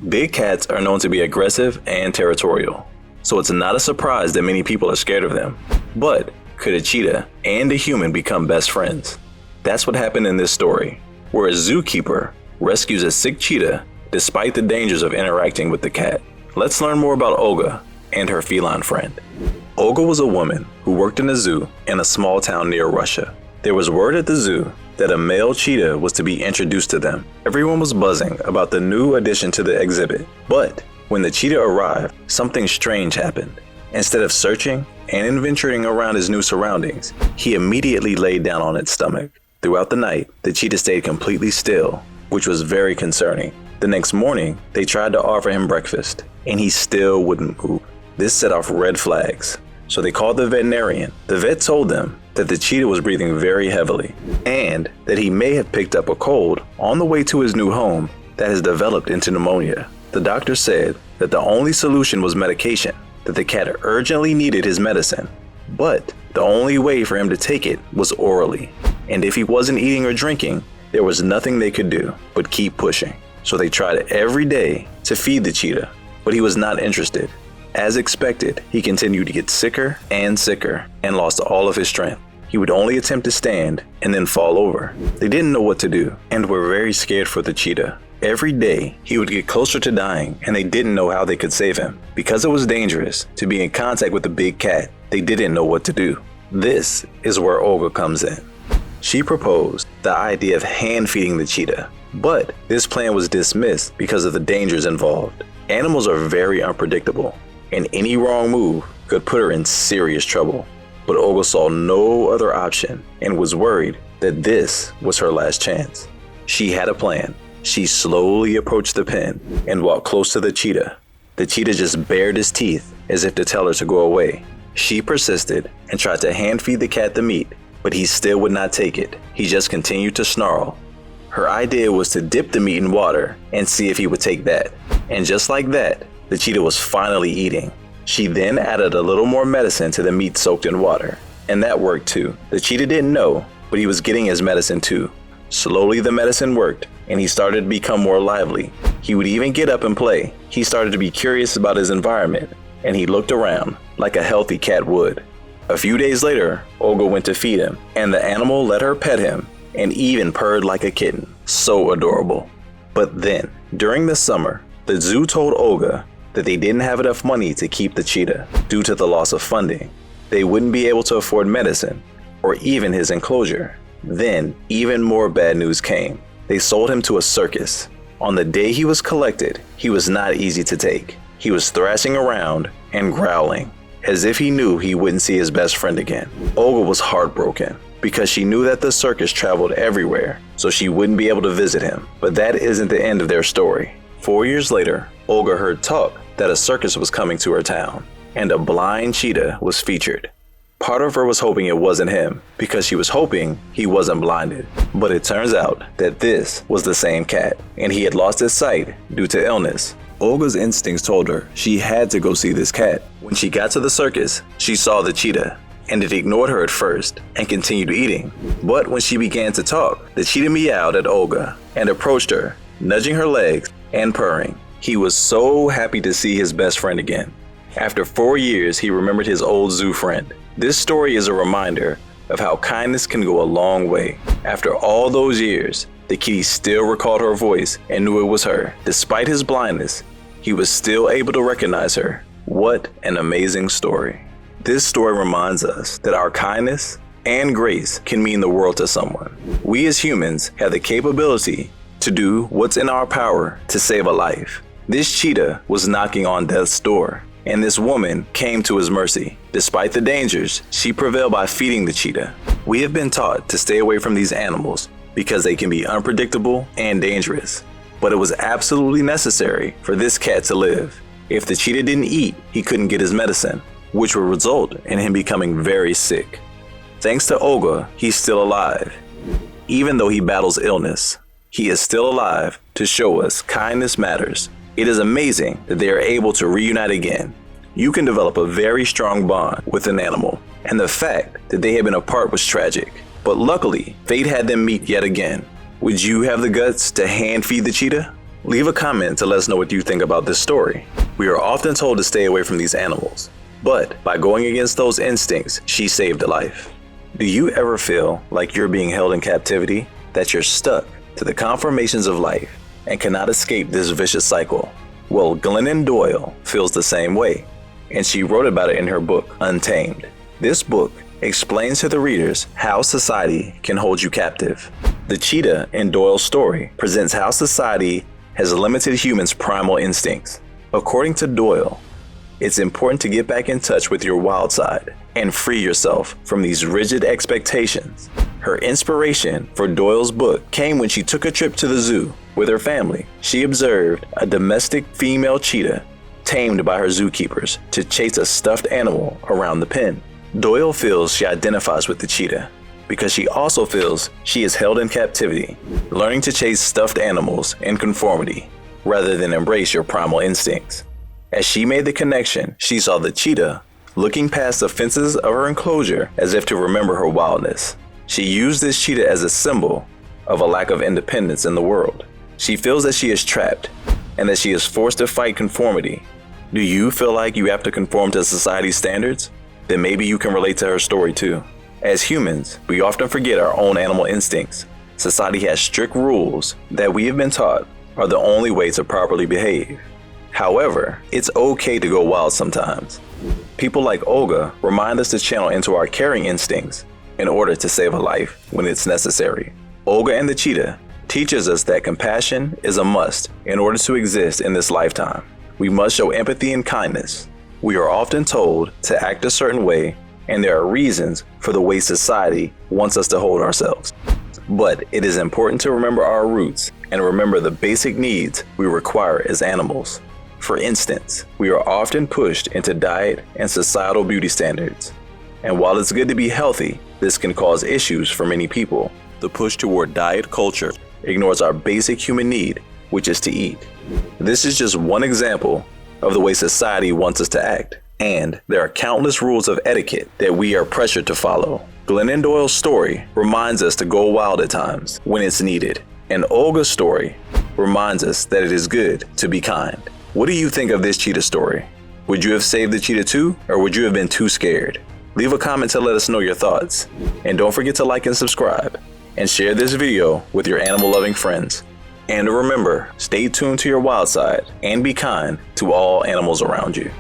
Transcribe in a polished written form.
Big cats are known to be aggressive and territorial, so it's not a surprise that many people are scared of them. But could a cheetah and a human become best friends? That's what happened in this story, where a zookeeper rescues a sick cheetah despite the dangers of interacting with the cat. Let's learn more about Olga and her feline friend. Olga was a woman who worked in a zoo in a small town near Russia. There was word at the zoo that a male cheetah was to be introduced to them. Everyone was buzzing about the new addition to the exhibit. But when the cheetah arrived, something strange happened. Instead of searching and adventuring around his new surroundings, he immediately laid down on its stomach. Throughout the night, the cheetah stayed completely still, which was very concerning. The next morning, they tried to offer him breakfast, and he still wouldn't move. This set off red flags, so they called the veterinarian. The vet told them that the cheetah was breathing very heavily, and that he may have picked up a cold on the way to his new home that has developed into pneumonia. The doctor said that the only solution was medication, that the cat urgently needed his medicine, but the only way for him to take it was orally. And if he wasn't eating or drinking, there was nothing they could do but keep pushing. So they tried every day to feed the cheetah, but he was not interested. As expected, he continued to get sicker and sicker and lost all of his strength. He would only attempt to stand and then fall over. They didn't know what to do and were very scared for the cheetah. Every day, he would get closer to dying and they didn't know how they could save him. Because it was dangerous to be in contact with the big cat, they didn't know what to do. This is where Olga comes in. She proposed the idea of hand feeding the cheetah, but this plan was dismissed because of the dangers involved. Animals are very unpredictable, and any wrong move could put her in serious trouble. But Olga saw no other option and was worried that this was her last chance. She had a plan. She slowly approached the pen and walked close to the cheetah. The cheetah just bared his teeth as if to tell her to go away. She persisted and tried to hand feed the cat the meat, but he still would not take it. He just continued to snarl. Her idea was to dip the meat in water and see if he would take that. And just like that, the cheetah was finally eating. She then added a little more medicine to the meat soaked in water, and that worked too. The cheetah didn't know, but he was getting his medicine too. Slowly the medicine worked, and he started to become more lively. He would even get up and play. He started to be curious about his environment, and he looked around like a healthy cat would. A few days later, Olga went to feed him, and the animal let her pet him and even purred like a kitten. So adorable. But then, during the summer, the zoo told Olga that they didn't have enough money to keep the cheetah due to the loss of funding. They wouldn't be able to afford medicine or even his enclosure. Then, even more bad news came. They sold him to a circus. On the day he was collected, he was not easy to take. He was thrashing around and growling, as if he knew he wouldn't see his best friend again. Olga was heartbroken because she knew that the circus traveled everywhere, so she wouldn't be able to visit him. But that isn't the end of their story. 4 years later, Olga heard talk that a circus was coming to her town, and a blind cheetah was featured. Part of her was hoping it wasn't him, because she was hoping he wasn't blinded. But it turns out that this was the same cat, and he had lost his sight due to illness. Olga's instincts told her she had to go see this cat. When she got to the circus, she saw the cheetah, and it ignored her at first and continued eating. But when she began to talk, the cheetah meowed at Olga and approached her, nudging her legs and purring. He was so happy to see his best friend again. After 4 years, he remembered his old zoo friend. This story is a reminder of how kindness can go a long way. After all those years, the kitty still recalled her voice and knew it was her. Despite his blindness, he was still able to recognize her. What an amazing story. This story reminds us that our kindness and grace can mean the world to someone. We as humans have the capability to do what's in our power to save a life. This cheetah was knocking on death's door, and this woman came to his mercy. Despite the dangers, she prevailed by feeding the cheetah. We have been taught to stay away from these animals because they can be unpredictable and dangerous. But it was absolutely necessary for this cat to live. If the cheetah didn't eat, he couldn't get his medicine, which would result in him becoming very sick. Thanks to Olga, he's still alive. Even though he battles illness, he is still alive to show us kindness matters. It is amazing that they are able to reunite again. You can develop a very strong bond with an animal, and the fact that they had been apart was tragic. But luckily, fate had them meet yet again. Would you have the guts to hand feed the cheetah? Leave a comment to let us know what you think about this story. We are often told to stay away from these animals, but by going against those instincts, she saved a life. Do you ever feel like you're being held in captivity, that you're stuck to the conformations of life and cannot escape this vicious cycle? Well, Glennon Doyle feels the same way, and she wrote about it in her book, Untamed. This book explains to the readers how society can hold you captive. The cheetah in Doyle's story presents how society has limited humans' primal instincts. According to Doyle, it's important to get back in touch with your wild side and free yourself from these rigid expectations. Her inspiration for Doyle's book came when she took a trip to the zoo with her family. She observed a domestic female cheetah tamed by her zookeepers to chase a stuffed animal around the pen. Doyle feels she identifies with the cheetah because she also feels she is held in captivity, learning to chase stuffed animals in conformity rather than embrace your primal instincts. As she made the connection, she saw the cheetah looking past the fences of her enclosure as if to remember her wildness. She used this cheetah as a symbol of a lack of independence in the world. She feels that she is trapped and that she is forced to fight conformity. Do you feel like you have to conform to society's standards? Then maybe you can relate to her story too. As humans, we often forget our own animal instincts. Society has strict rules that we have been taught are the only way to properly behave. However, it's okay to go wild sometimes. People like Olga remind us to channel into our caring instincts in order to save a life when it's necessary. Olga and the cheetah teaches us that compassion is a must in order to exist in this lifetime. We must show empathy and kindness. We are often told to act a certain way, and there are reasons for the way society wants us to hold ourselves. But it is important to remember our roots and remember the basic needs we require as animals. For instance, we are often pushed into diet and societal beauty standards. And while it's good to be healthy, this can cause issues for many people. The push toward diet culture ignores our basic human need, which is to eat. This is just one example of the way society wants us to act. And there are countless rules of etiquette that we are pressured to follow. Glennon Doyle's story reminds us to go wild at times when it's needed. And Olga's story reminds us that it is good to be kind. What do you think of this cheetah story? Would you have saved the cheetah too, or would you have been too scared? Leave a comment to let us know your thoughts. And don't forget to like and subscribe. And share this video with your animal-loving friends. And remember, stay tuned to your wild side and be kind to all animals around you.